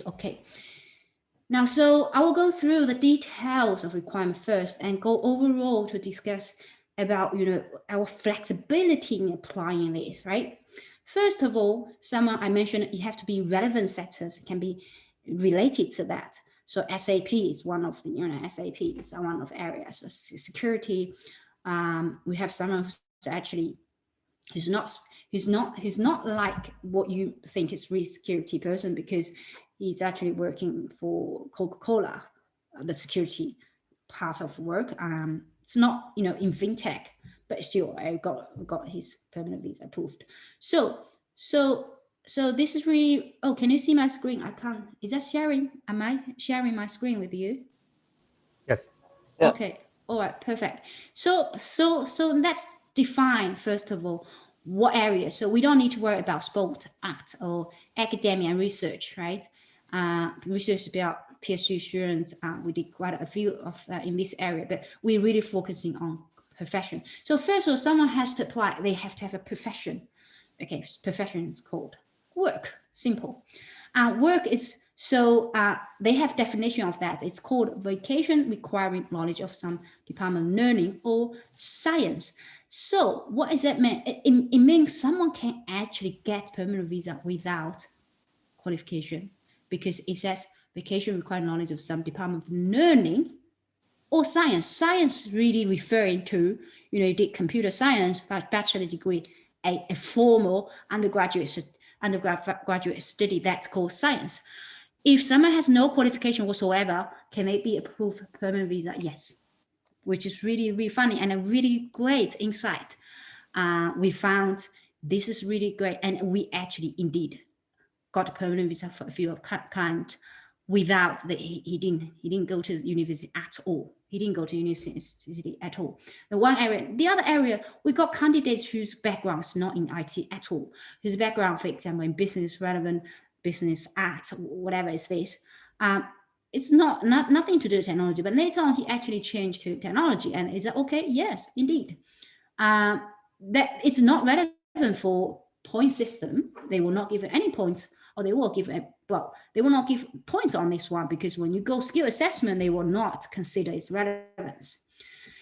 okay. Now, so I will go through the details of requirement first and go overall to discuss about, our flexibility in applying this, right? First of all, I mentioned you have to be relevant sectors, can be related to that. So SAP is one of the, SAP is one of areas. So security, we have someone who's actually he's not like what you think is really security person, because he's actually working for Coca-Cola, the security part of work. It's not, in fintech, but still I got his permanent visa approved. So this is really, oh, can you see my screen? I can't. Is that sharing? Am I sharing my screen with you? Yes. Yeah. Okay. All right. Perfect. So let's define first of all what areas. So we don't need to worry about sport, art, or academia and research, right? Research about PhD students. We did quite a few of that in this area, but we're really focusing on profession. So first of all, someone has to apply. They have to have a profession. Okay, profession is called work. Simple. Work is, so they have definition of that. It's called vocation requiring knowledge of some department of learning or science. So what does that mean? It means someone can actually get permanent visa without qualification, because it says vocation requiring knowledge of some department of learning or science. Science really referring to, you did computer science, bachelor degree, a formal undergraduate study, that's called science. If someone has no qualification whatsoever, can they be approved permanent visa? Yes, which is really, really funny and a really great insight. We found this is really great, and we actually indeed got a permanent visa for a few of clients without he didn't go to university at all. He didn't go to university at all. The one area, the other area, we got candidates whose backgrounds not in IT at all, whose background, for example, in business, relevant business, art, whatever is this. It's nothing to do with technology, but later on he actually changed to technology. And is that okay? Yes, indeed. That it's not relevant for point system. They will not give any points, or they will give they will not give points on this one, because when you go skill assessment, they will not consider its relevance.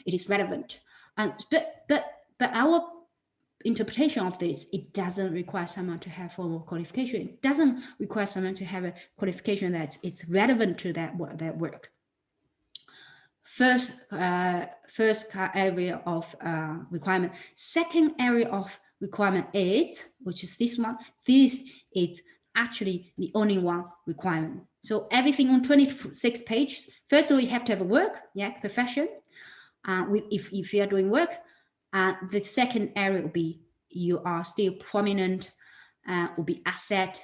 It is relevant, but our interpretation of this, it doesn't require someone to have formal qualification. It doesn't require someone to have a qualification that it's relevant to that work. First area of requirement. Second area of requirement 8, which is this one. This is actually the only one requirement. So everything on 26 pages. First of all, you have to have a work, profession. If you are doing work, the second area will be you are still prominent, will be asset,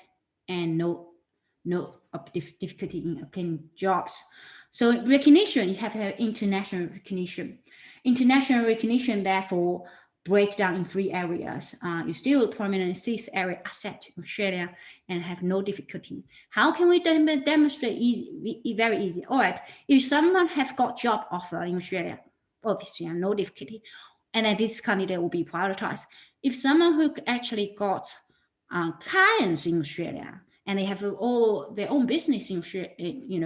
and no difficulty in obtaining jobs. So recognition, you have to have international recognition. International recognition, therefore, break down in 3 areas. You're still prominent in this area, asset in Australia, and have no difficulty. How can we demonstrate? Very easy. All right, if someone has got job offer in Australia, obviously no difficulty, and then this candidate will be prioritized. If someone who actually got clients in Australia, and they have all their own business in Australia,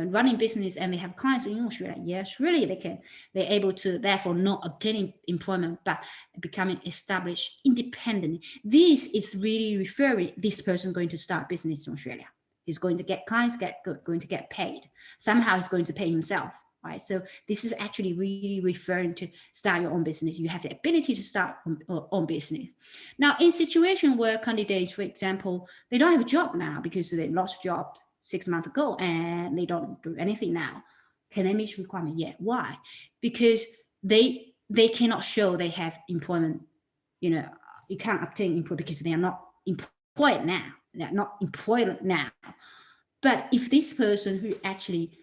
running business, and they have clients in Australia, yes, really they're able to, therefore, not obtaining employment, but becoming established independent. This is really referring this person going to start business in Australia. He's going to get clients, going to get paid. Somehow he's going to pay himself. Right, so this is actually really referring to start your own business. You have the ability to start own business. Now, in situation where candidates, for example, they don't have a job now because they lost jobs 6 months ago and they don't do anything now, can they meet requirement? Yeah. Why? Because they cannot show they have employment. You can't obtain employment because they are not employed now. They're not employed now. But if this person who actually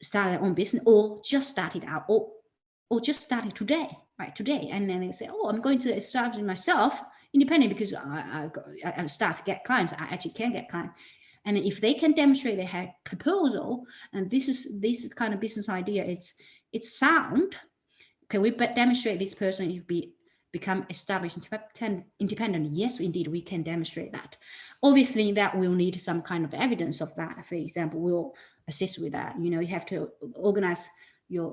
started their own business, or just started out, or just started today, and then they say, oh, I'm going to establish myself independent because I start to get clients. I actually can get clients. And if they can demonstrate they have proposal, and this kind of business idea, it's sound, can we demonstrate this person will be become established independent? Yes, indeed, we can demonstrate that. Obviously, that will need some kind of evidence of that. For example, we'll assist with that. You know, you have to organize your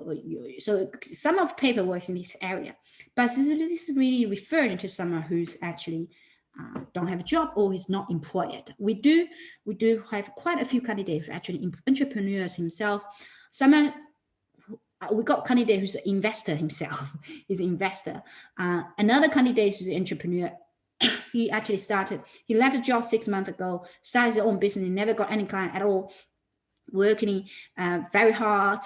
so some of paperwork in this area, but this is really referring to someone who's actually don't have a job or is not employed. We do have quite a few candidates, actually entrepreneurs himself. Someone, we got candidate who's an investor himself, is an investor. Another candidate is an entrepreneur. He actually he left a job 6 months ago, started his own business, never got any client at all, working very hard,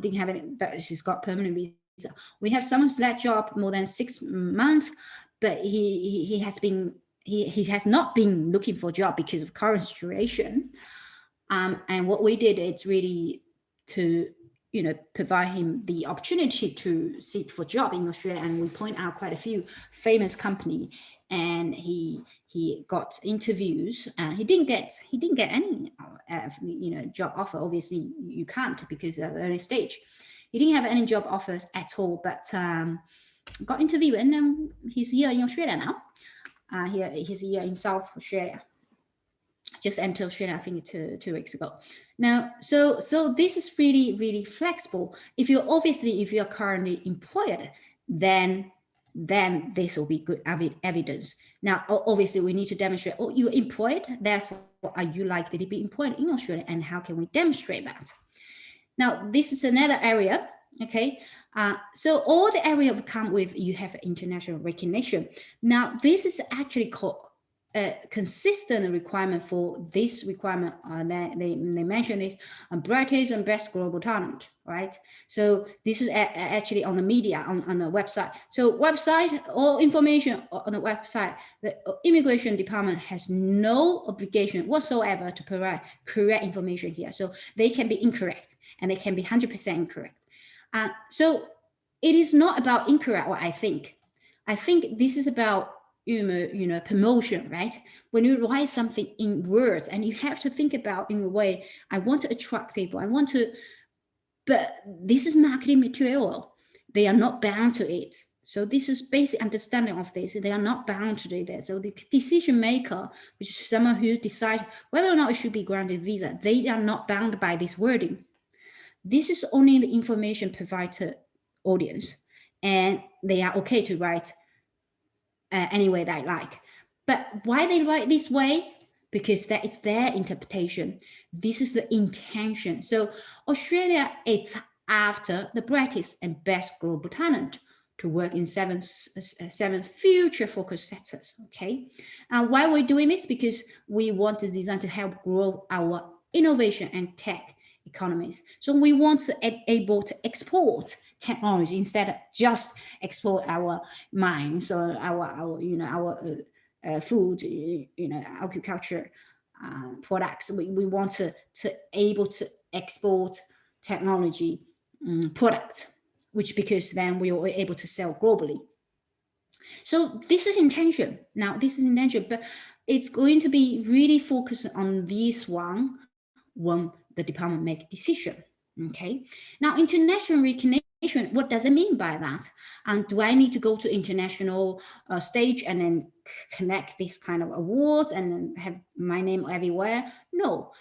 didn't have any, but she's got permanent visa. We have someone who's left job more than 6 months, but he has not been looking for a job because of current situation. And what we did is really to, you know, provide him the opportunity to seek for a job in Australia, and we point out quite a few famous company, and he got interviews, and he didn't get any you know, job offer. Obviously you can't, because at the early stage he didn't have any job offers at all, but got interview, and he's here in Australia now. He's here in South Australia, just entered Australia, I think two weeks ago. Now, so this is really flexible. If you're currently employed, then this will be good evidence. Now, obviously, we need to demonstrate, oh, you're employed, therefore, are you likely to be employed in Australia, and how can we demonstrate that? Now, this is another area, okay? So all the area will come with, you have international recognition. Now, this is actually called a consistent requirement for this requirement. They mention this, brightest and best global talent, right? So this is actually on the media, on the website. So website, all information on the website, the immigration department has no obligation whatsoever to provide correct information here. So they can be incorrect, and they can be 100% incorrect. So it is not about incorrect, what I think. I think this is about you know, promotion, right? When you write something in words, and you have to think about in a way, I want to attract people, I want to, but this is marketing material. They are not bound to it. So this is basic understanding of this. They are not bound to do that. So the decision maker, which is someone who decides whether or not it should be granted visa, they are not bound by this wording. This is only the information provided to audience, and they are okay to write any way they like. But why they write this way? Because that is their interpretation. This is the intention. So Australia, it's after the brightest and best global talent to work in seven future focus sectors, okay? And why we're doing this? Because we want this design to help grow our innovation and tech economies. So we want to be able to export technology instead of just export our mines or our you know, our food, you know, agriculture products. We want to able to export technology products, which because then we are able to sell globally. So this is intention. Now this is intention, but it's going to be really focused on this one when the department make decision. Okay. Now international recognition, what does it mean by that? And do I need to go to international stage and then connect this kind of awards and then have my name everywhere? No,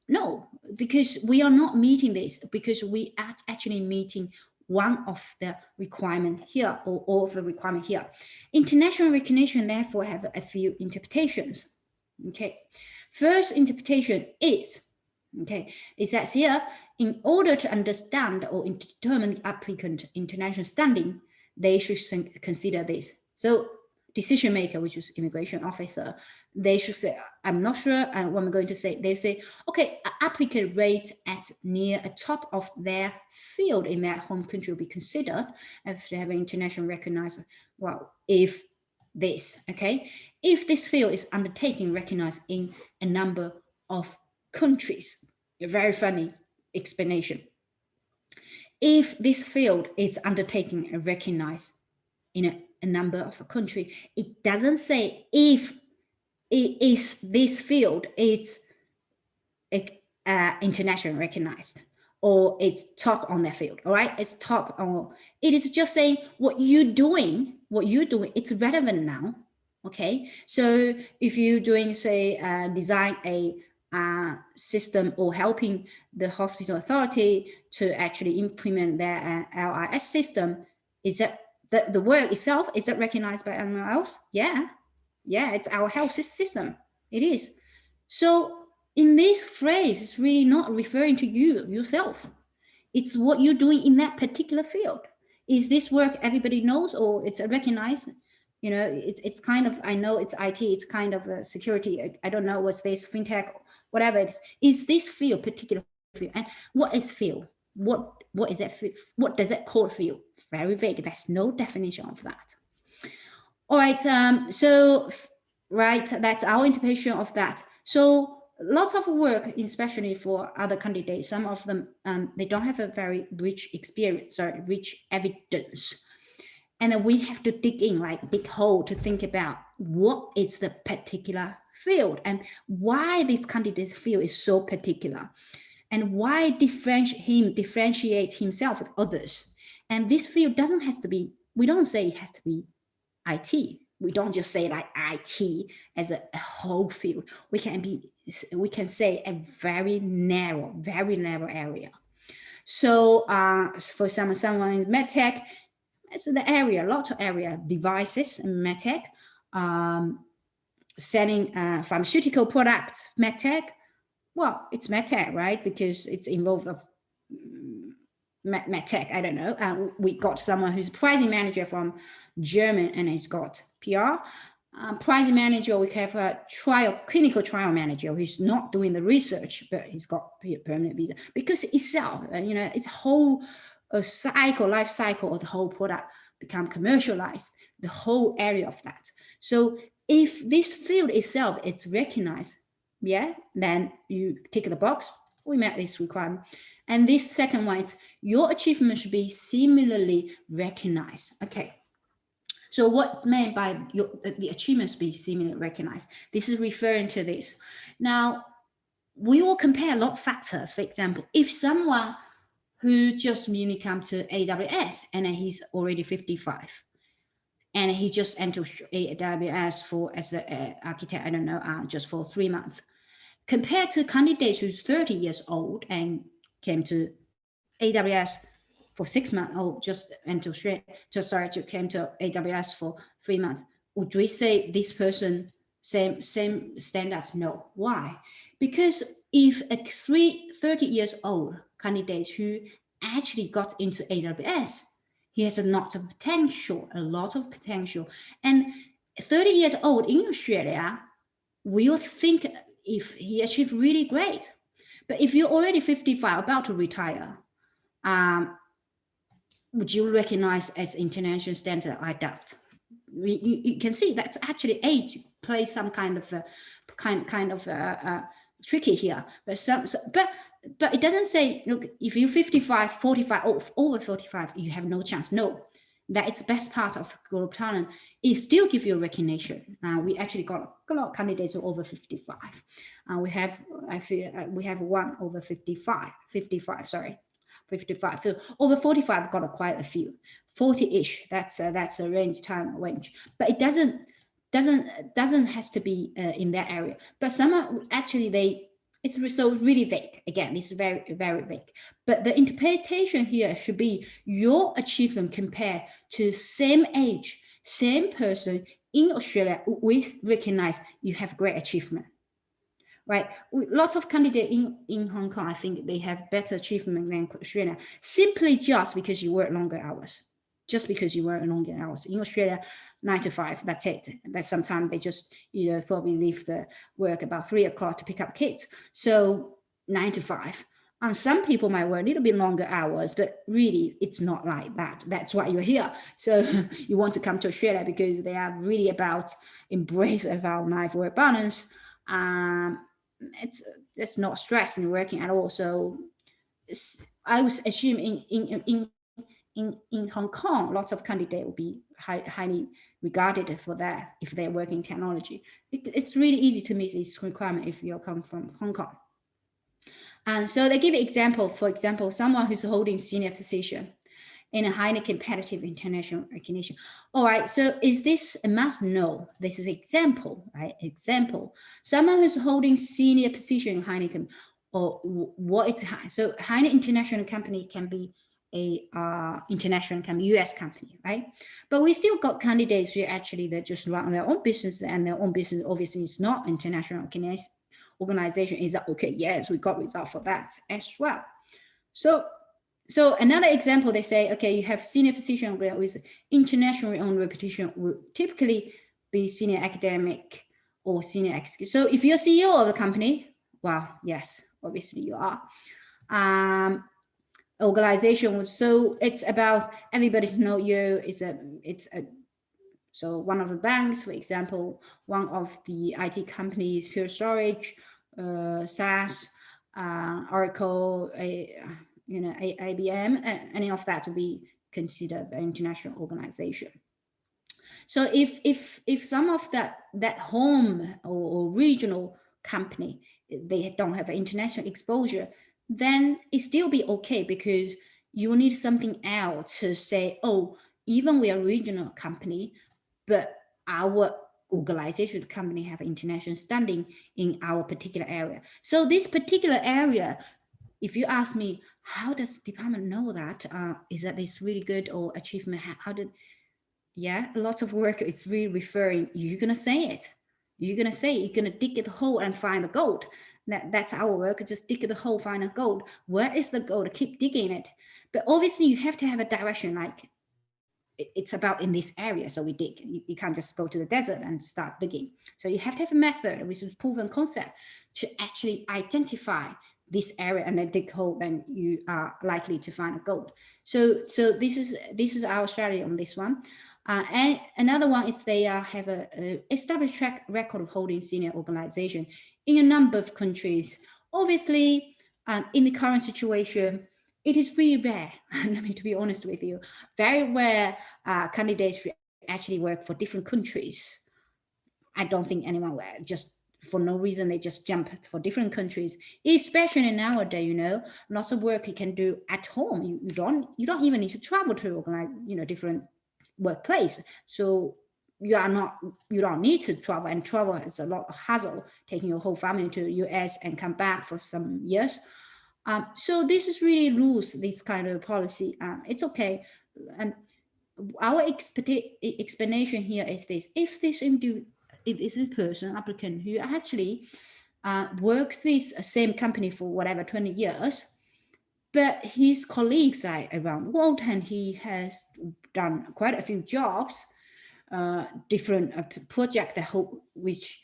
no, because we are not meeting this, because we are actually meeting one of the requirement here, or all of the requirement here. International recognition therefore have a few interpretations. Okay, first interpretation is, okay, it says here, in order to understand or determine the applicant international standing, they should consider this. So decision maker, which is immigration officer, they should say, I'm not sure what I'm going to say. They say, okay, applicant rate at near a top of their field in their home country will be considered if they have an international recognized. Well, if this, okay, if this field is undertaken recognized in a number of countries. A very funny explanation. If this field is undertaken and recognized in a number of countries, it doesn't say if it is this field is internationally recognized, or it's top on their field. All right, it's top on. It is just saying what you're doing, it's relevant now. Okay, so if you're doing, say, design a system or helping the hospital authority to actually implement their LIS system, is that the work itself, is that recognized by anyone else? Yeah, it's our health system. It is. So in this phrase, it's really not referring to you yourself. It's what you're doing in that particular field. Is this work everybody knows, or it's recognized? You know, it's kind of, I know it's IT, it's kind of security. I don't know what's this, fintech, whatever it is. Is this field particular field? And what is field? What is that? What does that call field? Very vague. There's no definition of that. All right. Right, that's our interpretation of that. So lots of work, especially for other candidates, some of them, they don't have a very rich experience or rich evidence. And then we have to dig in, like dig hole, to think about what is the particular field and why this candidate's field is so particular and why differentiate himself with others. And this field doesn't have to be, we don't say it has to be IT. We don't just say like IT as a whole field. We can say a very narrow area. So for someone in medtech, it's the area, a lot of area, devices and medtech, selling pharmaceutical products, medtech. Well, it's medtech, right? Because it's involved of medtech. I don't know. We got someone who's pricing manager from German, and he's got PR. Pricing manager, we have a clinical trial manager who's not doing the research, but he's got permanent visa because itself, it's a whole life cycle of the whole product become commercialized, the whole area of that. So if this field itself is recognized, then you tick the box. We met this requirement. And this second one, it's your achievement should be similarly recognized. Okay. So what's meant by the achievements be similarly recognized? This is referring to this. Now, we will compare a lot of factors. For example, if someone who just newly come to AWS and he's already 55, and he just entered AWS as an architect, I don't know, just for 3 months, compared to candidates who's 30 years old and came to AWS for 6 months, or just came to AWS for 3 months. Would we say this person same standards? No. Why? Because if a 30 years old candidate who actually got into AWS, he has a lot of potential. And 30 years old in Australia, we'll think if he achieved really great. But if you're already 55, about to retire, would you recognize as international standard? I doubt. You can see that's actually age plays some kind of tricky here. But it doesn't say, look, if you're 55, 45, or over 45, you have no chance. No, that it's best part of global talent. It still gives you recognition. We actually got a lot of candidates who are over 55. We have one over 55. So over 45 got quite a few, 40-ish. That's a range. But it doesn't has to be in that area. But some actually it's so really vague. Again, this is very, very vague. But the interpretation here should be your achievement compared to same age, same person in Australia. We recognize you have great achievement. Right, lots of candidates in Hong Kong, I think they have better achievement than Australia, simply just because you work longer hours. In Australia, 9 to 5, that's it. That sometimes they just probably leave the work about 3 o'clock to pick up kids. So 9 to 5. And some people might work a little bit longer hours, but really it's not like that. That's why you're here. So you want to come to Australia because they are really about embrace of our life-work balance. It's not stress in working at all. So I was assuming in Hong Kong, lots of candidates will be highly regarded for that if they're working technology. It's really easy to meet this requirement if you come from Hong Kong. And so they give an example, for example, someone who's holding senior position in a highly competitive international recognition. All right, so is this a must? No, this is example, right? Example, someone who's holding senior position in highly, or what it's high. So highly international company can be a international company, US company, right? But we still got candidates who actually they just run their own business, and their own business obviously is not international organization. Is that okay? Yes, we got result for that as well. So another example, they say, okay, you have senior position with internationally owned reputation will typically be senior academic or senior executive. So if you're CEO of the company, well, yes, obviously you are. Organization, so it's about everybody to know you. So one of the banks, for example, one of the IT companies, Pure Storage, SaaS, Oracle, IBM, any of that to be considered an international organization. So if some of that home or regional company, they don't have international exposure, then it still be okay, because you need something else to say, oh, even we are a regional company, but our organization, the company have international standing in our particular area. So this particular area, if you ask me, how does the department know that? Is that it's really good or achievement? How did, yeah, lots of work is really referring, you're going to say it. You're going to say, you're going to dig the hole and find the gold. That's our work, just dig the hole, find the gold. Where is the gold? Keep digging it. But obviously you have to have a direction, like it's about in this area, so we dig. You can't just go to the desert and start digging. So you have to have a method, which is proven concept, to actually identify this area and then dig hole, then you are likely to find a gold. So this is our strategy on this one. And another one is they have a established track record of holding senior organization in a number of countries. Obviously, in the current situation, it is really rare, to be honest with you, very rare candidates actually work for different countries. I don't think anyone will just for no reason they just jump for different countries, especially nowadays. Lots of work you can do at home. You don't even need to travel to organize different workplace. So you don't need to travel, and travel is a lot of hassle, taking your whole family to US and come back for some years. So this is really loose, this kind of policy. It's okay. And our explanation here is this: if this person applicant who actually works this same company for whatever 20 years, but his colleagues are around the world, and he has done quite a few jobs, different projects which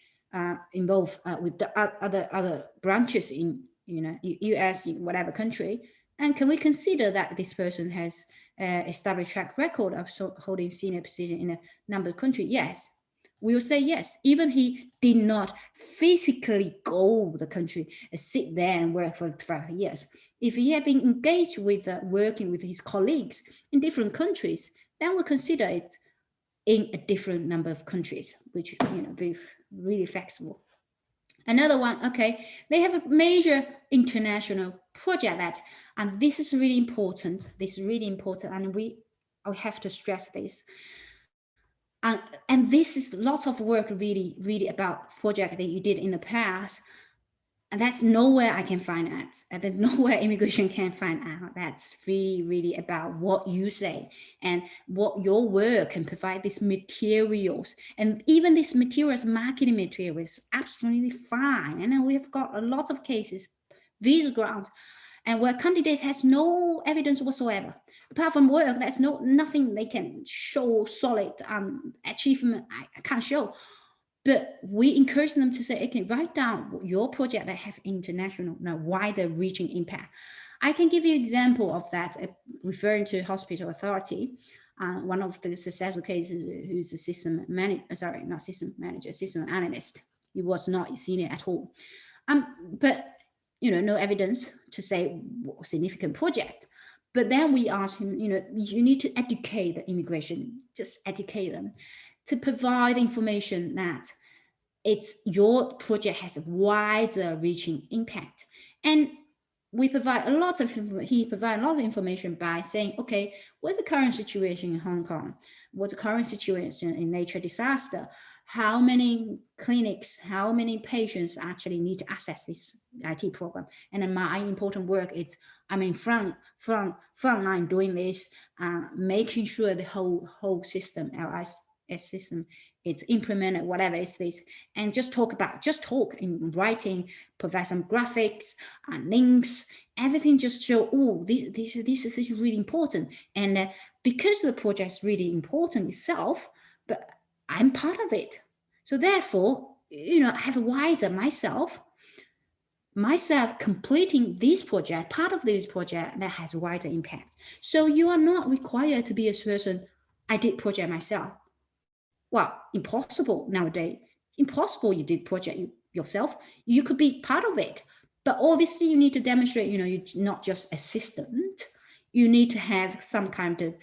involve with the other branches in US, in whatever country. And can we consider that this person has established track record of holding senior position in a number of countries? Yes, we will say yes. Even he did not physically go to the country, sit there and work for 5 years. If he had been engaged with working with his colleagues in different countries, then we'll consider it in a different number of countries, which be really flexible. Another one, okay, they have a major international project and this is really important. And we have to stress this. And this is lots of work really about project that you did in the past. And that's nowhere I can find out. And there's nowhere immigration can find out. That's really about what you say and what your work can provide these materials. And even these materials, marketing materials, absolutely fine. And then we've got a lot of cases, visa grounds, and where candidates has no evidence whatsoever. Apart from work, there's nothing they can show solid achievement. I can't show. But we encourage them to say, okay, write down your project that have international, wider reaching impact. I can give you an example of that, referring to hospital authority. One of the successful cases, who's a system analyst. He was not senior at all. But no evidence to say significant project. But then we asked him, you need to educate the immigration, just educate them, to provide information that your project has a wider reaching impact. And we provide a lot of, he provided a lot of information by saying, okay, what's the current situation in Hong Kong? What's the current situation in natural disaster? How many clinics, how many patients actually need to access this IT program? And then my important work is I'm in front line doing this, making sure the whole system, LIS system, it's implemented, whatever it's this, and just talk in writing, provide some graphics and links, everything, just show, oh, this is really important. And because the project is really important itself, but I'm part of it. So therefore, I have a wider myself completing this project, part of this project that has a wider impact. So you are not required to be a person, I did project myself. Well, impossible nowadays. Impossible you did project yourself. You could be part of it. But obviously you need to demonstrate, you're not just assistant. You need to have some kind of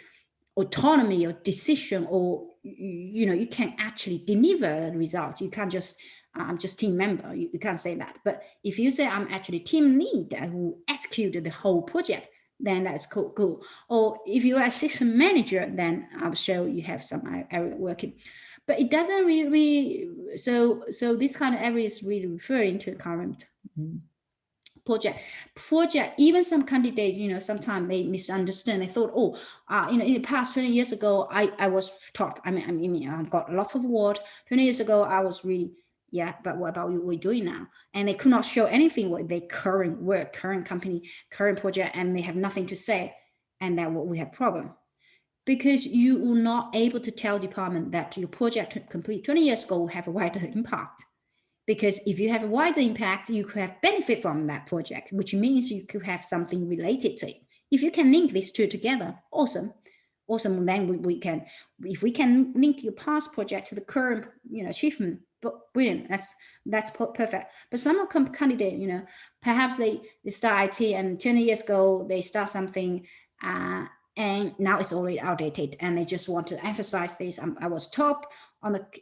autonomy or decision, or you can actually deliver the results. You can't just I'm just team member. You can't say that. But if you say I'm actually team lead who executed the whole project, then that's cool. Or if you're assistant manager, then I'm sure you have some area working. But it doesn't really so this kind of area is really referring to current project. Even some candidates, sometimes they misunderstand. They thought, in the past 20 years ago, I was top. I mean, I've got lots of award. 20 years ago, I was really, but what about what we're doing now? And they could not show anything what their current work, current company, current project, and they have nothing to say. And that what we have problem. Because you will not able to tell department that your project complete 20 years ago will have a wider impact. Because if you have a wider impact, you could have benefit from that project, which means you could have something related to it. If you can link these two together, awesome. Then we can, if we can link your past project to the current, achievement, but brilliant. That's perfect. But some candidate, perhaps they start IT and 20 years ago they start something, and now it's already outdated, and they just want to emphasize this. I was top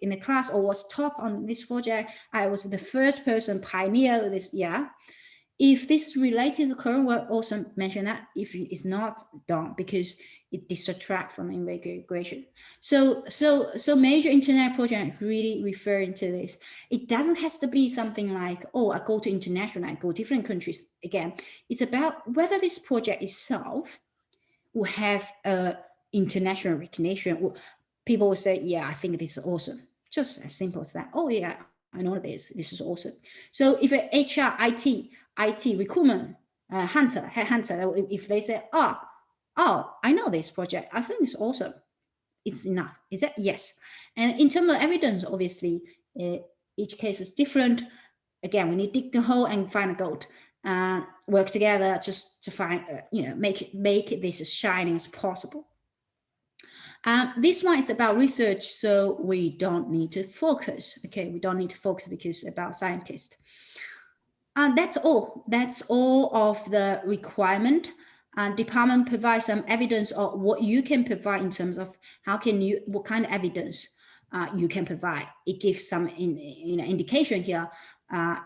in the class, or was top on this project. I was the first person pioneer this. If this is related to current work, also mention that. If it's not, don't, because it distracts from integration. So major internet project really referring to this. It doesn't have to be something like, I go to international, I go different countries. Again, it's about whether this project itself will have international recognition. People will say, I think this is awesome. Just as simple as that. I know this is awesome. So if an HR, IT recruitment headhunter, if they say, I know this project, I think it's awesome, it's enough. Is that? Yes. And in terms of evidence, obviously, each case is different. Again, we need to dig the hole and find a gold. Work together just to find, make this as shining as possible. This one is about research, so we don't need to focus. Okay, we don't need to focus because it's about scientists. That's all. That's all of the requirement. Department provides some evidence of what you can provide in terms of what kind of evidence you can provide. It gives some indication here.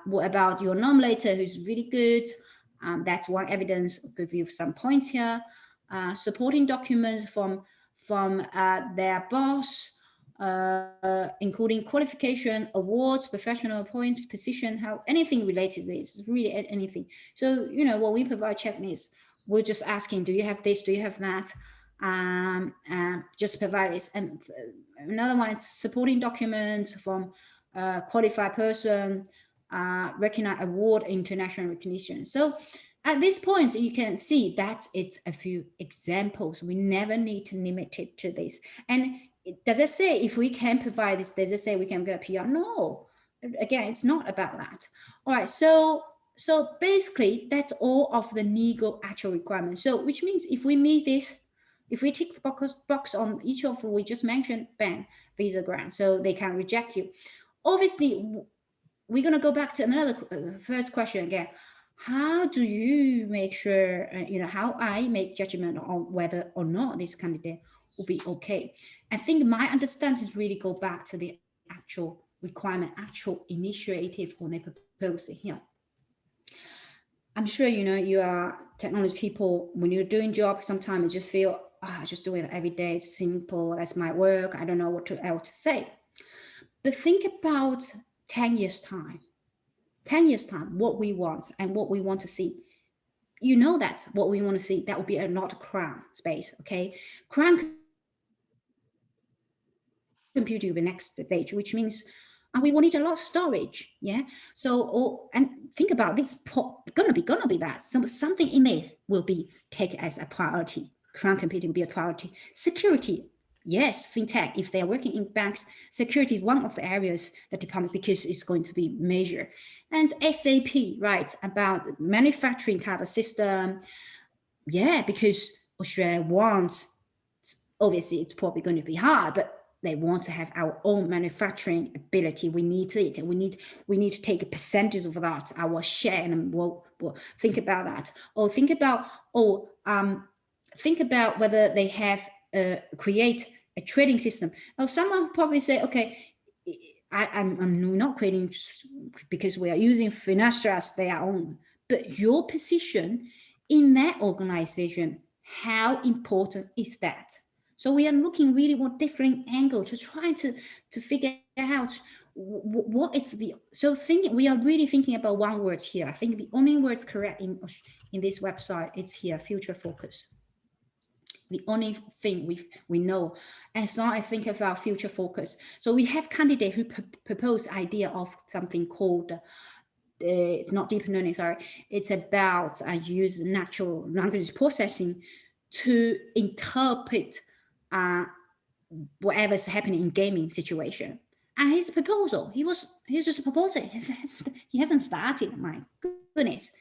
What about your nominator who's really good? That's one evidence. I'll give you some points here. Supporting documents from their boss, including qualification, awards, professional points, position, anything related to this, really anything. So, when we provide checklists, we're just asking, do you have this? Do you have that? Just provide this. And another one is supporting documents from qualified person, recognize award, international recognition. So at this point, you can see that it's a few examples. We never need to limit it to this. And does it say if we can provide this, does it say we can get PR? No. Again, it's not about that. All right, so basically, that's all of the legal actual requirements. So which means if we meet this, if we tick the box on each of we just mentioned, bang, visa grant, so they can reject you. Obviously, we're going to go back to another first question again. How do you make sure, how I make judgment on whether or not this candidate will be okay? I think my understanding is really go back to the actual requirement, actual initiative when they propose it here. I'm sure, you know, you are technology people, when you're doing jobs, sometimes you just feel, oh, I just do it every day. It's simple. That's my work. I don't know what else to say. But think about 10 years time, 10 years time, what we want and what we want to see. You know that what we want to see, that would be a not crown space, okay? Crown computing will be next stage, which means we will need a lot of storage, yeah. So, and think about this, gonna be that something in it will be taken as a priority. Cloud computing will be a priority. Security, yes, fintech. If they are working in banks, security is one of the areas the department, because it's going to be major. And SAP, right, about manufacturing type of system, yeah, because Australia wants, obviously it's probably going to be hard, but they want to have our own manufacturing ability. We need it. We need to take a percentage of that, our share, and we'll think about that. Or think about think about whether they have create a trading system. Now, someone probably say, okay, I'm not creating because we are using Finastra as their own, but your position in that organization, how important is that? So we are looking really what different angle to try to figure out what is the, so we are really thinking about one word here. I think the only words correct in this website is here, future focus. The only thing we know. And so I think about future focus. So we have candidates who propose idea of something called it's not deep learning, sorry. It's about use natural language processing to interpret whatever's happening in gaming situation. And his proposal, he's just proposing. He hasn't started. My goodness.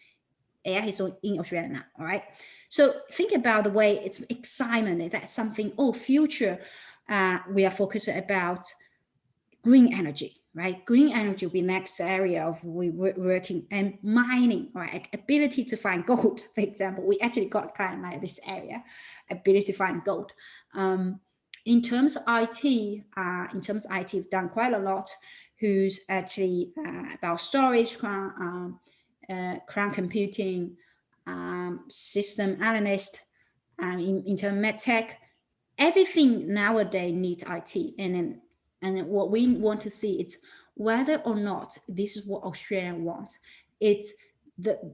AI is in Australia now, all right? So think about the way it's excitement. That's something, future, we are focused about green energy, right? Green energy will be next area of we working, and mining, right? Ability to find gold, for example. We actually got client like this area, ability to find gold. In terms of IT, we've done quite a lot. Who's actually about storage, cloud computing, system analyst, in terms of medtech. Everything nowadays needs IT, and what we want to see is whether or not this is what Australia wants. It's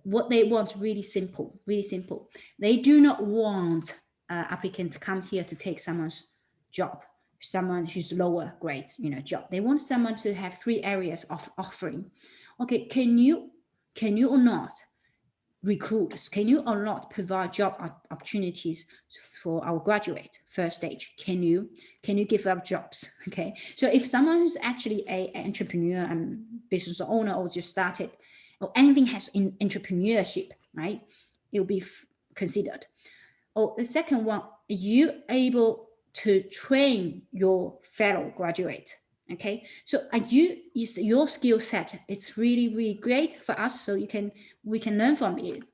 what they want really simple, really simple. They do not want applicant to come here to take someone's job, someone who's lower grade, job. They want someone to have 3 areas of offering. Okay, can you or not recruit? Can you or not provide job opportunities for our graduate first stage? Can you give up jobs? Okay, so if someone who's actually an entrepreneur and business owner or just started, or anything has in entrepreneurship, right, it will be considered. Or the second one, are you able to train your fellow graduate? Okay, so is your skill set, it's really, really great for us, so we can learn from you.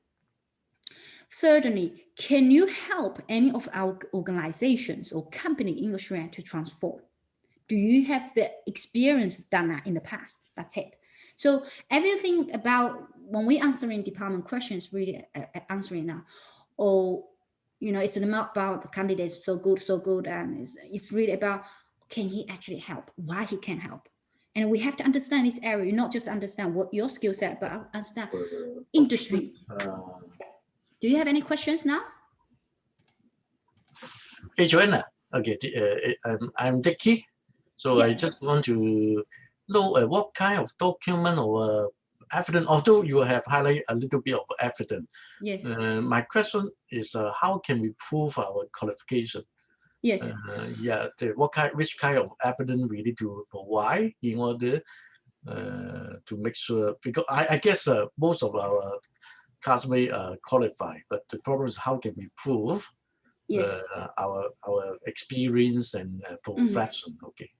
Thirdly, can you help any of our organizations or company in Australia to transform? Do you have the experience done that in the past? That's it. So everything about when we answering department questions, really answering now, or it's not about the candidates so good, and it's really about, can he actually help? Why he can help? And we have to understand this area, not just understand what your skill set, but understand industry. Do you have any questions now? Hey, Joanna. Okay, I'm Dicky. So Yeah. I just want to know what kind of document or evidence, although you have highlighted a little bit of evidence. Yes. My question is, how can we prove our qualification? Yes. Which kind of evidence we need to provide in order to make sure, because I guess most of our classmates are qualified, but the problem is how can we prove our experience and profession? Okay.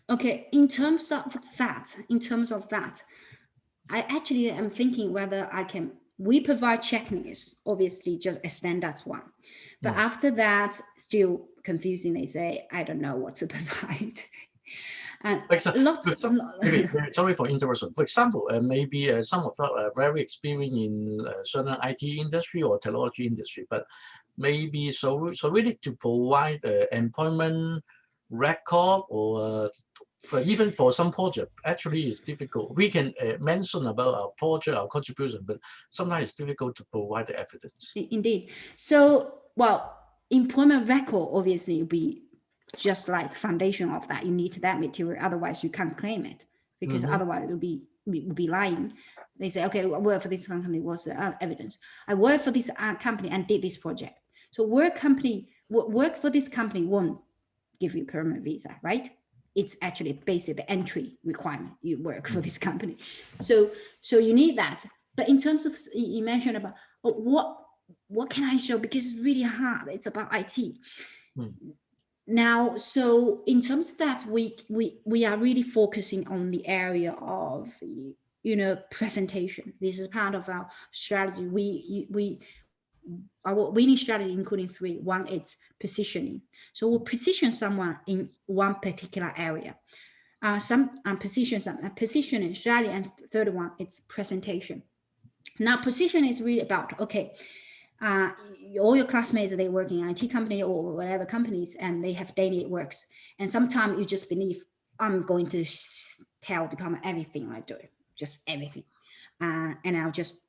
Okay. In terms of that, I actually am thinking whether we provide checklists, obviously just a standard one. But after that, still confusing, they say, I don't know what to provide. And Like so, lots of, maybe, sorry for interruption. For example, maybe some of us are very experienced in certain IT industry or technology industry, but maybe so we need to provide employment record or even for some project. Actually, it's difficult. We can mention about our project, our contribution, but sometimes it's difficult to provide the evidence. Indeed. So, well, employment record obviously will be just like foundation of that. You need that material, otherwise you can't claim it, because otherwise it will be lying. They say, okay, I work for this company, what's the evidence? I work for this company and did this project. So work for this company won't give you permanent visa, right? It's actually basically the entry requirement. You work for this company. So you need that. But in terms of, you mentioned about what can I show? Because it's really hard. It's about IT. Now, so in terms of that, we are really focusing on the area of, presentation. This is part of our strategy. Our winning strategy, including 3. One, it's positioning. So we'll position someone in one particular area. Positioning strategy, and third one, it's presentation. Now, position is really about, okay, all your classmates, they work in IT company or whatever companies, and they have daily works. And sometimes you just believe, I'm going to tell department everything I do, just everything. And I'm just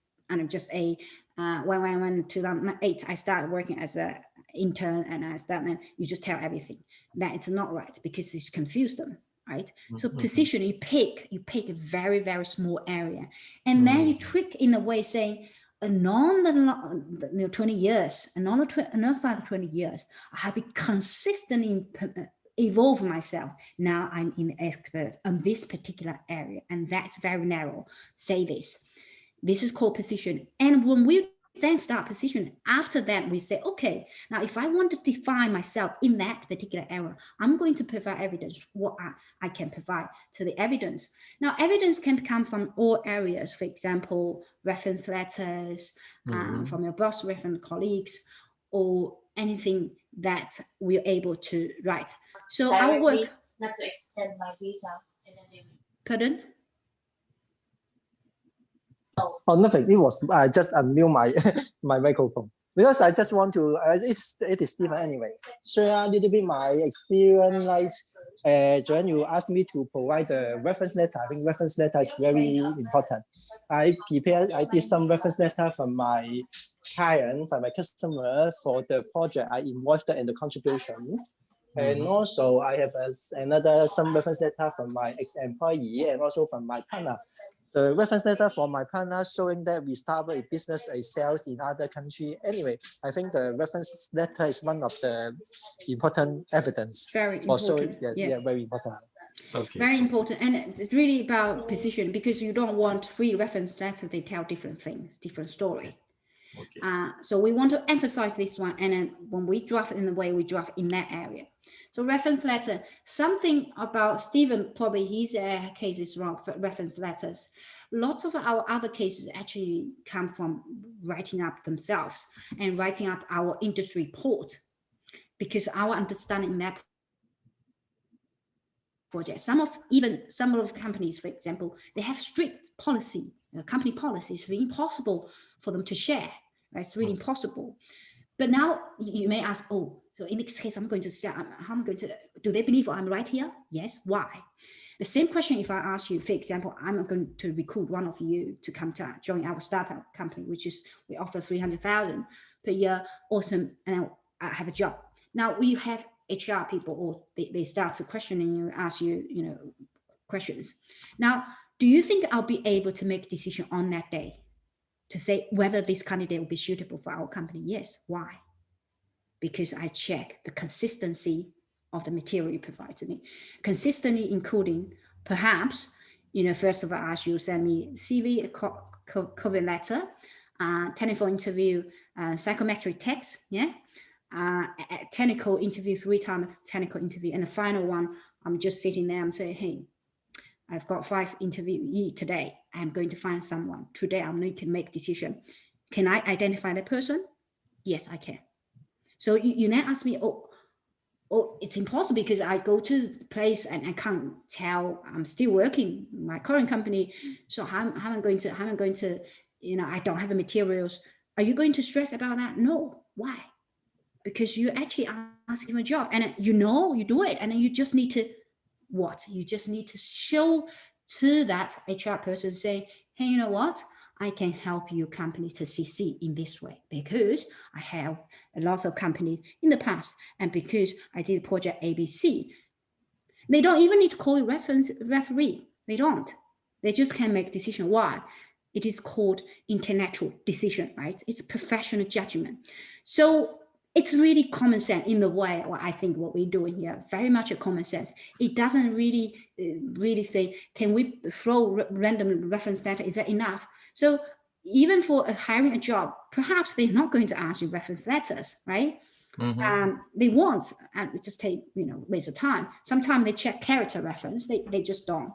when 2008, I started working as an intern, and you just tell everything. That it's not right, because it's confused them, right? So position, you pick a very, very small area, and then you trick in a way saying, 20 years, another side of 20 years, I have been consistently evolve myself. Now I'm an expert on this particular area, and that's very narrow. Say this. This is called position. And when we then start positioning, after that we say, okay, now if I want to define myself in that particular area, I'm going to provide evidence, what I can provide to the evidence. Now, evidence can come from all areas. For example, reference letters from your boss, reference colleagues, or anything that we're able to write. So our work, not to extend my visa. Pardon? Oh, nothing. It was I just unmute my my microphone because I just want to. It is different anyway. Share a little bit my experience. Like, Joanne, you asked me to provide the reference letter. I think reference letter is very important. I did some reference letter from my client, from my customer for the project I involved in the contribution. And also I have some reference letter from my ex-employee and also from my partner. The reference letter for my partner showing that we started a business, a sales in other country. Anyway, I think the reference letter is one of the important evidence. Very important. Also, yeah, very important. Okay. Very important. And it's really about position, because you don't want 3 reference letters, they tell different things, different story. Okay. So we want to emphasize this one. And then when we draft in the way, we draft in that area. So reference letter, something about Stephen, probably his case is wrong for reference letters. Lots of our other cases actually come from writing up themselves and writing up our industry report, because our understanding in that project, some of companies, for example, they have strict policy, company policy. It's really impossible for them to share. Right? It's really impossible. But now you may ask, oh, so in this case, I'm going to say, do they believe I'm right here? Yes. Why? The same question if I ask you, for example, I'm going to recruit one of you to come to join our startup company, which is we offer 300,000 per year. Awesome. And I have a job. Now we have HR people, or they start to questioning you, ask you, questions. Now, do you think I'll be able to make a decision on that day to say whether this candidate will be suitable for our company? Yes. Why? Because I check the consistency of the material you provide to me. Consistently including, perhaps, first of all, I ask you send me CV, a cover letter, telephone interview, psychometric text, technical interview, 3 times technical interview, and the final one, I'm just sitting there and saying, hey, I've got 5 interviewees today. I'm going to find someone. Today, I'm going to make a decision. Can I identify that person? Yes, I can. So you now ask me, oh, or it's impossible because I go to the place and I can't tell I'm still working my current company. So how am I going to, I don't have the materials. Are you going to stress about that? No. Why? Because you're actually asking for a job and you do it. And then you just need to, you just need to show to that HR person, say, hey, you know what? I can help your company to succeed in this way because I have a lot of companies in the past and because I did project ABC. They don't even need to call a referee. They don't. They just can make decision. Why? It is called intellectual decision, right? It's professional judgment. So it's really common sense in the way, I think what we're doing here, very much a common sense. It doesn't really say, can we throw random reference data? Is that enough? So even for hiring a job, perhaps they're not going to ask you reference letters, right? They won't, and it just take, waste of time. Sometimes they check character reference, they just don't.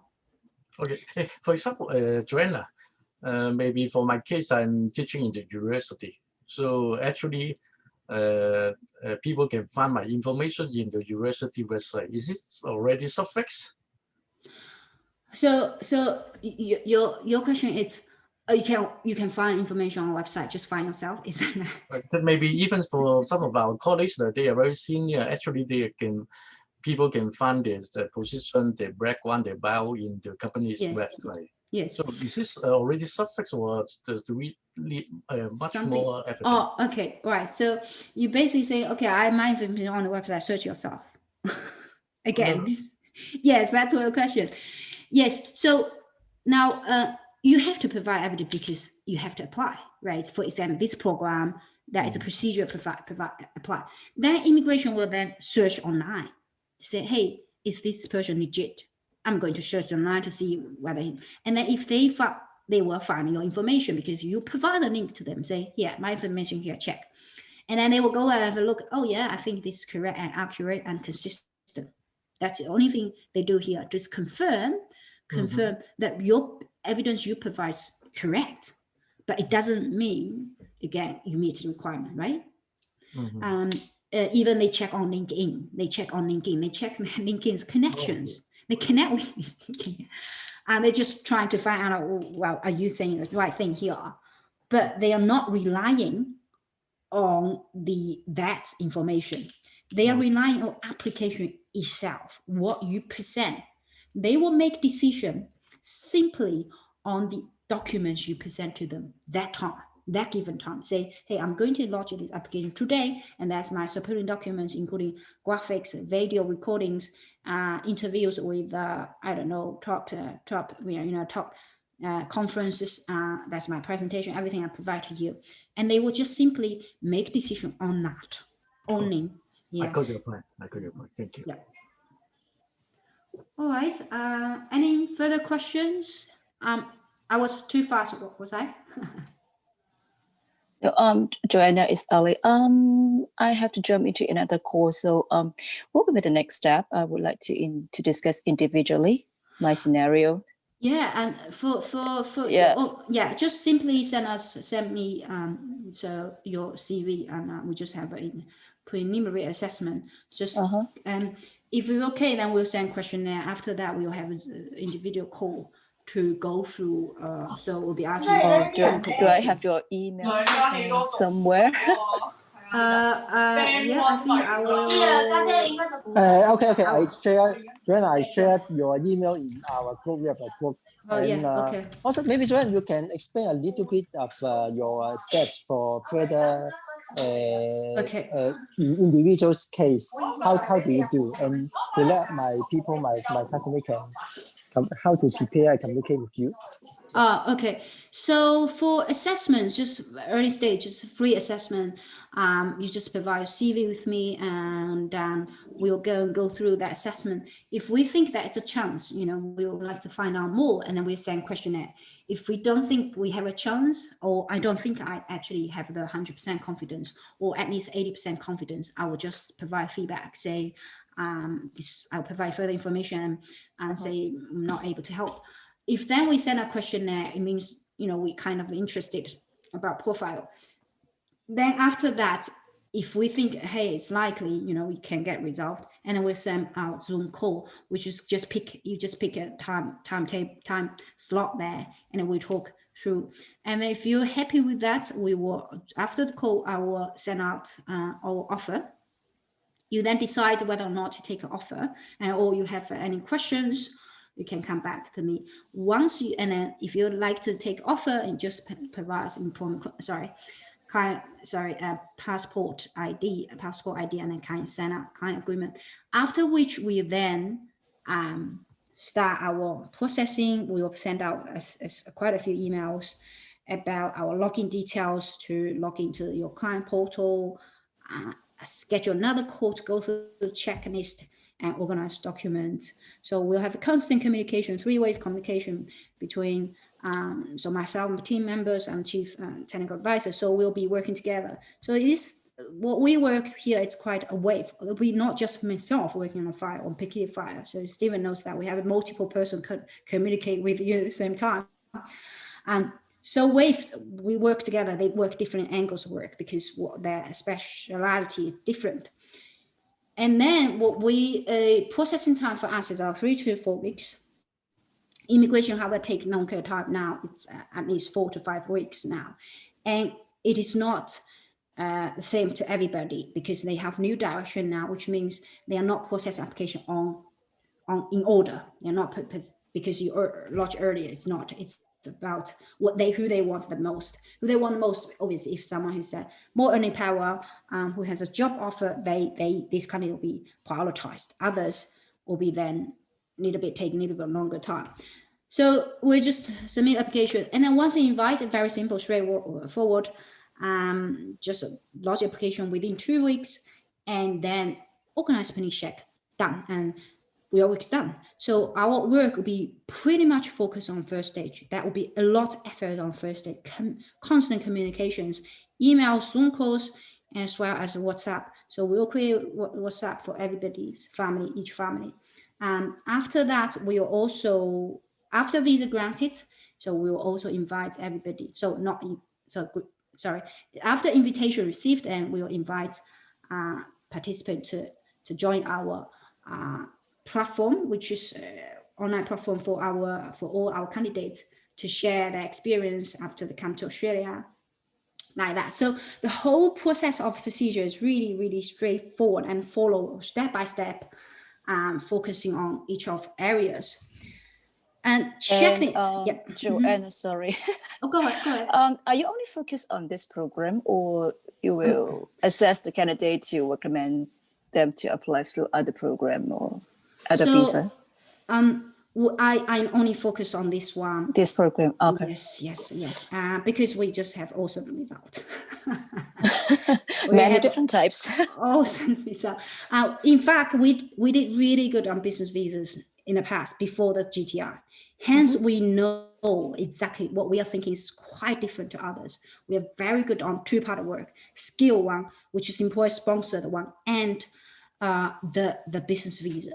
Okay. Hey, for example, Joanna, maybe for my case, I'm teaching in the university. So actually, people can find my information in the university website. Is it already suffixed? So your question is, you can find information on a website, just find yourself. Is that Maybe even for some of our colleagues, they are very senior. Actually, people can find the position, the background, the bio in the company's website. Yes. So is this already suffixed, or do we need much more evidence? Oh, okay, right. So you basically say, okay, I have my information on the website. Search yourself. Again, yes, that's your question. Yes. So now you have to provide evidence because you have to apply, right? For example, this program, that is a procedure apply. Then immigration will then search online. Say, hey, is this person legit? I'm going to search online to see whether, and then if they will find your information because you provide a link to them. Say, yeah, my information here, check. And then they will go and have a look. Oh yeah, I think this is correct and accurate and consistent. That's the only thing they do here. Just confirm that your evidence you provide is correct. But it doesn't mean, again, you meet the requirement, right? Even they check on LinkedIn. They check LinkedIn's connections. They connect with LinkedIn. And they're just trying to find out, well, are you saying the right thing here? But they are not relying on that information. They are relying on application itself, what you present. They will make decision simply on the documents you present to them that given time. Say, hey, I'm going to launch this application today, and that's my supporting documents, including graphics, video recordings, interviews with I don't know, top conferences. That's my presentation, everything I provide to you, and they will just simply make decision on that only. I got your point. Thank you. Yeah. All right. Any further questions? I was too fast. What was I? Joanna, it's Ali. I have to jump into another call. So what will be the next step? I would like to discuss individually my scenario. Yeah, and for just simply send me so your CV, and we just have a preliminary assessment. Just if it's okay, then we'll send questionnaire. After that, we'll have an individual call to go through. So we'll be asking. Do I have your email somewhere? Yeah, I think I will. Okay. I shared your email in our group. We have a group. Okay. Also, maybe Joanna, you can explain a little bit of your steps for further individual's case. How do you do, and to let my customer can how to prepare and communicate with you. Okay. So for assessments, just early stage, just free assessment. You just provide a CV with me, and we'll go through that assessment. If we think that it's a chance, we would like to find out more, and then we send questionnaire. If we don't think we have a chance, or I don't think I actually have the 100% confidence, or at least 80% confidence, I will just provide feedback. Say, I'll provide further information and say I'm not able to help. If then we send a questionnaire, it means we kind of interested about profile. Then after that, if we think, hey, it's likely, we can get result, and then we'll send out Zoom call, which is just pick a time slot there, and then we talk through. And if you're happy with that, we will, after the call, I will send out our offer. You then decide whether or not to take an offer, or you have any questions, you can come back to me. And then if you'd like to take offer, and just provide passport ID, and then kind of send out client agreement. After which we then start our processing. We will send out quite a few emails about our login details to log into your client portal, schedule another call to go through the checklist and organize documents. So we'll have a constant communication, 3-way communication between so myself and team members and chief technical advisor. So we'll be working together. So it is what we work here. It's quite a wave. It'll be not just myself working on a file, on particular file. So Stephen knows that we have a multiple person communicate with you at the same time. So wave, we work together. They work different angles of work because their speciality is different. And then what processing time for us is 3 to 4 weeks. Immigration, however, take longer time now. It's at least 4 to 5 weeks now. And it is not the same to everybody because they have new direction now, which means they are not processing application in order. They're not because you lodge earlier. It's not. It's about who they want the most. Who they want most, obviously, if someone who's more earning power, who has a job offer, this kind of will be prioritized. Others will be then taking a little bit longer time. So we just submit application, and then once you invite, it's very simple, straightforward. Just lodge application within 2 weeks, and then organize finish check, done, and your work's done. So our work will be pretty much focused on first stage. That will be a lot of effort on first stage, constant communications, emails, Zoom calls, as well as WhatsApp. So we'll create WhatsApp for everybody's family, each family. After that, we will also, after visa granted, so we will also invite everybody. After invitation received, and we will invite participants to join our platform, which is online platform for all our candidates to share their experience after they come to Australia, like that. So the whole process of procedure is really, really straightforward and follow step by step, focusing on each of areas. And checklist. Joanne, sorry. Oh, go ahead. Are you only focused on this program, or you will assess the candidate to recommend them to apply through other program or other visa? I only focus on this one. This program, okay. Yes. Because we just have awesome results. Many different types. Awesome results. In fact, we did really good on business visas in the past before the GTI. Hence, we know exactly what we are thinking is quite different to others. We are very good on 2 part of work: skill one, which is employer sponsored one, and the business visa.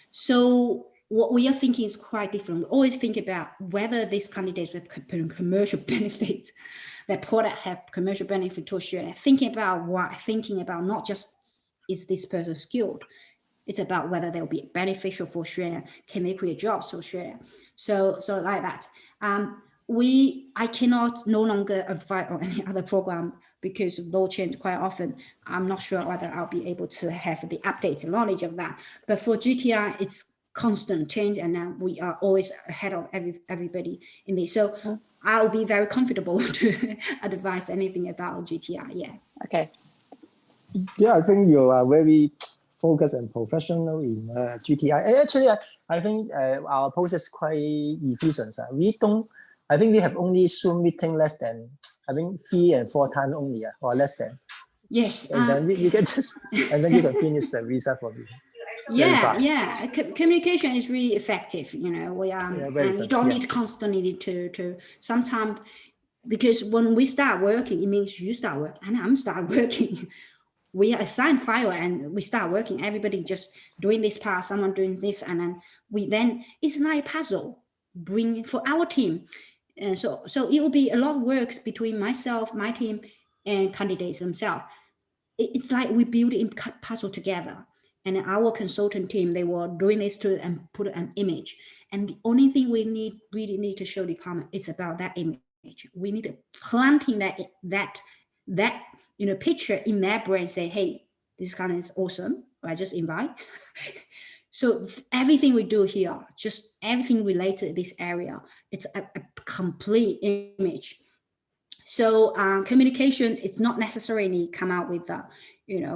So what we are thinking is quite different. We always think about whether these candidates have commercial benefit, their product have commercial benefit to Australia. Thinking about not just is this person skilled, it's about whether they'll be beneficial for Australia. Can they create jobs for Australia? So like that. I cannot no longer advise on any other program because law change quite often. I'm not sure whether I'll be able to have the updated knowledge of that. But for GTI, it's constant change, and we are always ahead of everybody in this. So I'll be very comfortable to advise anything about GTI. Yeah. Okay. Yeah, I think you are very focused and professional in GTI. Actually, I think our process is quite efficient. I think we have only Zoom meeting less than, I think 3 and 4 times only, or less than. Yes. And then you can and then you can finish the visa for me. Yeah. Communication is really effective. We are, and you don't need constantly to sometimes, because when we start working, it means you start working and I'm start working. We assign file and we start working. Everybody just doing this part, someone doing this, and then it's like a puzzle bring for our team. And so it will be a lot of work between myself, my team, and candidates themselves. it's like we build it in puzzle together. And our consultant team, they were doing this to and put an image. And the only thing we really need to show the department is about that image. We need to planting that picture in their brain, say, hey, this kind is awesome. I just invite. So everything we do here, just everything related to this area, it's a complete image. So communication, it's not necessarily come out with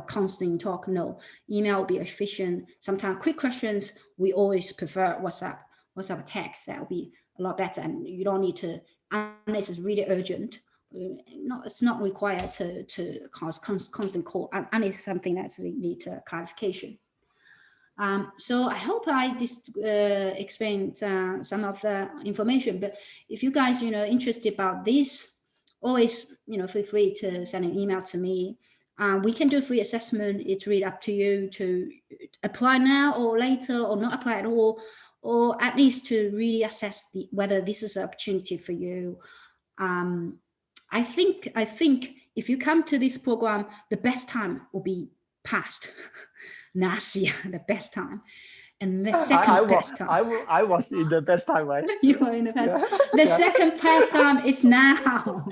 constant talk. No, email will be efficient. Sometimes quick questions, we always prefer WhatsApp text. That will be a lot better, and you don't need to, unless it's really urgent. It's not required to cause constant call, unless something that's really need clarification. So I hope I just explained some of the information. But if you guys interested about this, always feel free to send an email to me. We can do free assessment. It's really up to you to apply now or later, or not apply at all, or at least to really assess whether this is an opportunity for you. I think if you come to this program, the best time will be past last year, the best time, and the second best time. I was in the best time, right? You were in the best. The second best time is now.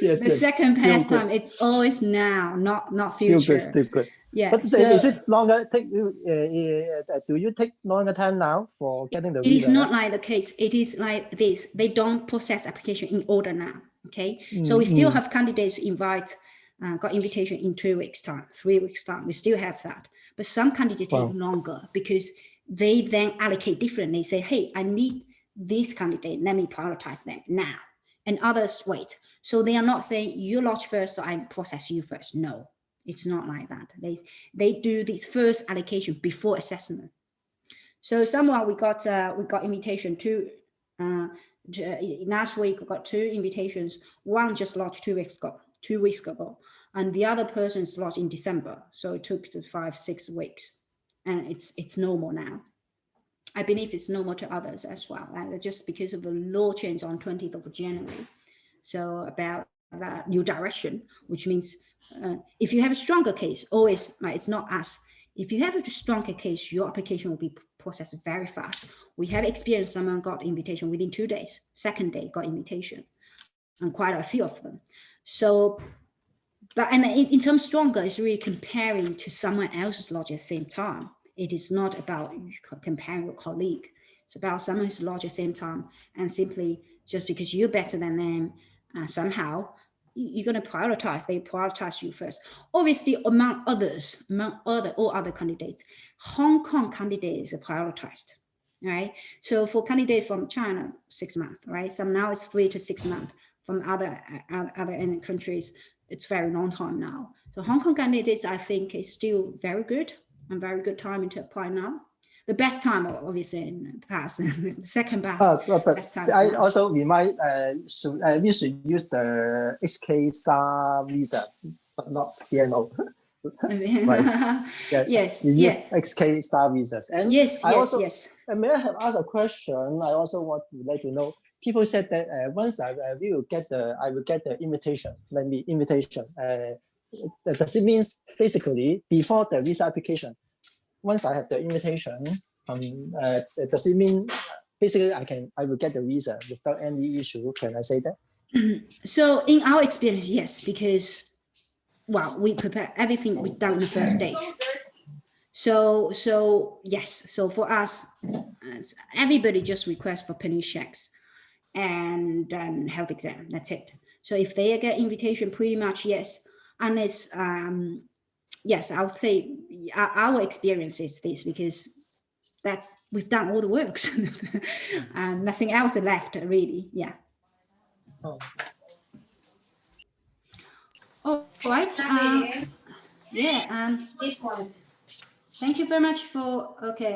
Yes, the second best time, it's always now, not future. Still good. Yeah. But is this longer? Do you take longer time now for getting the visa? It is not like the case. It is like this. They don't process application in order now. Okay. So we still have candidates got invitation in 2 weeks time, 3 weeks time. We still have that. But some candidates take longer because they then allocate differently. Say, hey, I need this candidate. Let me prioritize them now. And others wait. So they are not saying you lodge first, so I process you first. No, it's not like that. They do the first allocation before assessment. So someone we got invitation to last week. We got 2 invitations. One just lodged 2 weeks ago, and the other person's lodged in December. So it took 5-6 weeks, and it's normal now. I believe it's normal to others as well, just because of the law change on 20th of January. So about that new direction, which means if you have a stronger case, always, it's not us. If you have a stronger case, your application will be processed very fast. We have experienced someone got invitation within 2 days, second day got invitation, and quite a few of them. So, and in terms stronger, it's really comparing to someone else's lodge at the same time. It is not about comparing with a colleague. It's about someone who's lodged at the same time, and simply just because you're better than them, somehow you're going to prioritize. They prioritize you first. Obviously, among all other candidates, Hong Kong candidates are prioritized, right? So for candidates from China, 6 months, right? Some now it's 3 to 6 months. From other countries, it's very long time now. So Hong Kong candidates, I think, is still very good and very good time to apply now. The best time, obviously, in the past, the second best time. I also remind we should use the HK Star visa, but not BNO. Right. Yeah. Yes. You use HK Star visas. And yes. And may I have asked a question? I also want to let you know. People said that once I will get the invitation. Maybe invitation. Does it mean basically before the visa application? Once I have the invitation does it mean basically I will get the visa without any issue? Can I say that? So in our experience, yes, because we prepare everything was done in the first stage. So yes. So for us, everybody just requests for police checks and health exam. That's it. So if they get invitation, pretty much yes, unless yes, I would say our experience is this, because we've done all the works and nothing else left really. Yeah. All right. This one. Thank you very much for